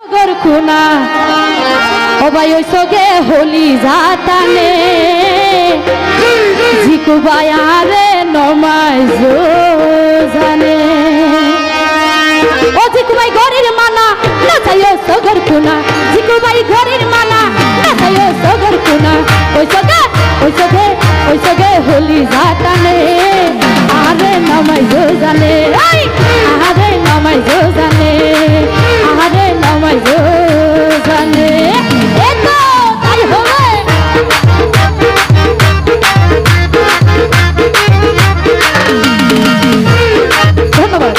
খুনা ওবাই ওই সগে হলি জাতানে জিকু বায়ারে নমাই জানে ও জিকু ভাই ঘরের মানা না চাইও সগর খুনা জিকু ভাই ঘরের মানা না চাইও সগর খুনা ওই সগে হলি জাতানে আরে নমাই জানে আরে নমাই জানে আরে নমাই জানে এতো তাই হবে ধন্যবাদ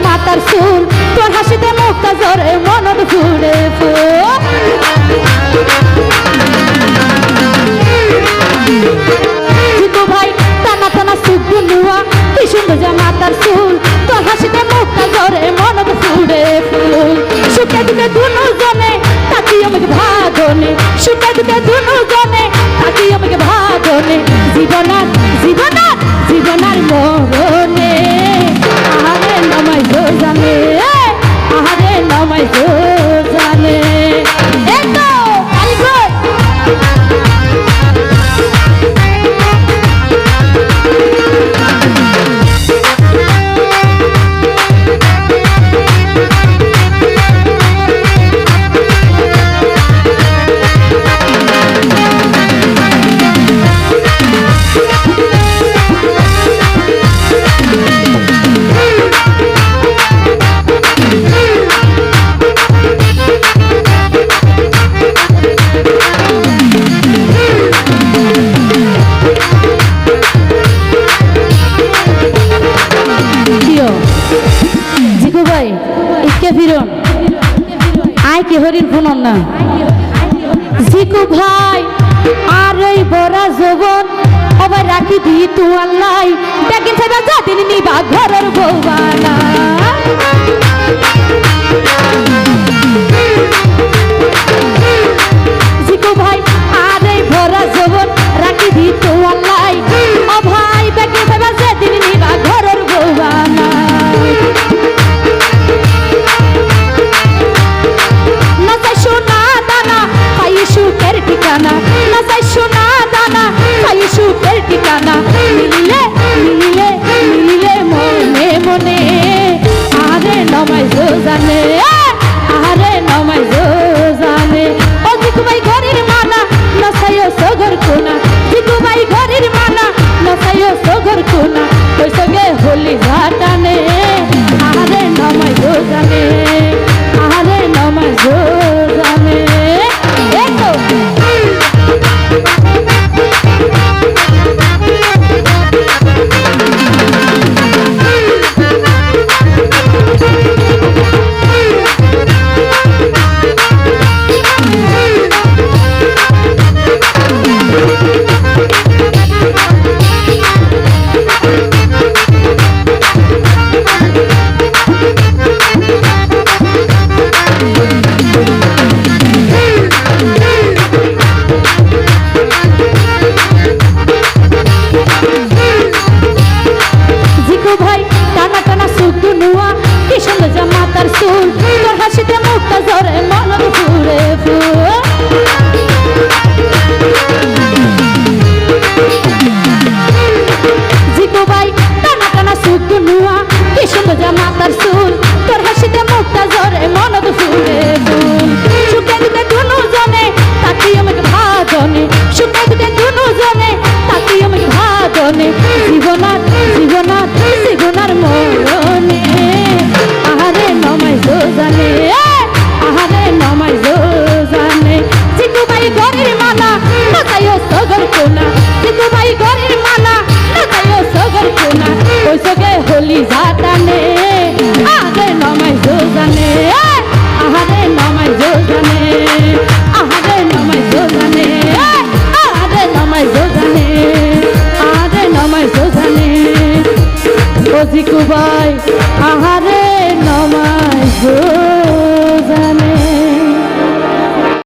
মাতার সুর তোর হাসিতে মুক্তা জরে মনদ ঘুরে জিতু ভাই টানা টানা সুখ বুনুয়া কি সুন্দর যে মাতার সুর তোর হাসিতে মুক্তা জরে মনদ ঘুরে ফুল সুখে দুঃখে দুনু জনে তাকি আমাকে ভাগনে সুখে দুঃখে দুনু জনে তাকি আমাকে ভাগনে জীবনার জীবনার জীবনার মরণে আহারে নমাই জানে আহারে নমাই জানে এতো কারিগর জিকু ভাই ইকে ফিরন আয় কে হরিণ ফুনন না জিকু ভাই আর এই বড়া যৌবন ওবাই রাখি দি তু আল্লাহ দেখেন সাইবা জাতিনি নিবা ঘরের বউবানা জিকু ভাই আর এই বড়া যৌবন রাখি দি তু আল্লাহ ও ভাই দেখেন সাইবা জাতিনি নিবা ঘরের বউবানা সুখের ঠিকানা না চাই সোনা দানা চাই সুখের ঠিকানা মিলিলে মিলিলে মিলিলে মনে মনে আরে নমাই জানে আরে নমাই জানে ও জিকু ভাই ঘরের মানা না চাইও সগর কোনা জিকু ভাই ঘরের মানা না চাইও সগর কোনা ওই সঙ্গে হলি ঘাটানে আরে নমাই জানে আরে নমাই জানে জীবনার জীবনার জীবনার মরণে আহারে নমাই জানে আহারে নমাই জানে জিকু ভাই ঘরের মালা না চাইও সগর কোনা জিকু ভাই ঘরের মালা না চাইও সগর কোনা ওই সগে হলি জাতানে আহারে নমাই জানে আহারে নমাই জানে আহারে নমাই জানে অজি কুবাই আহারে নমাজ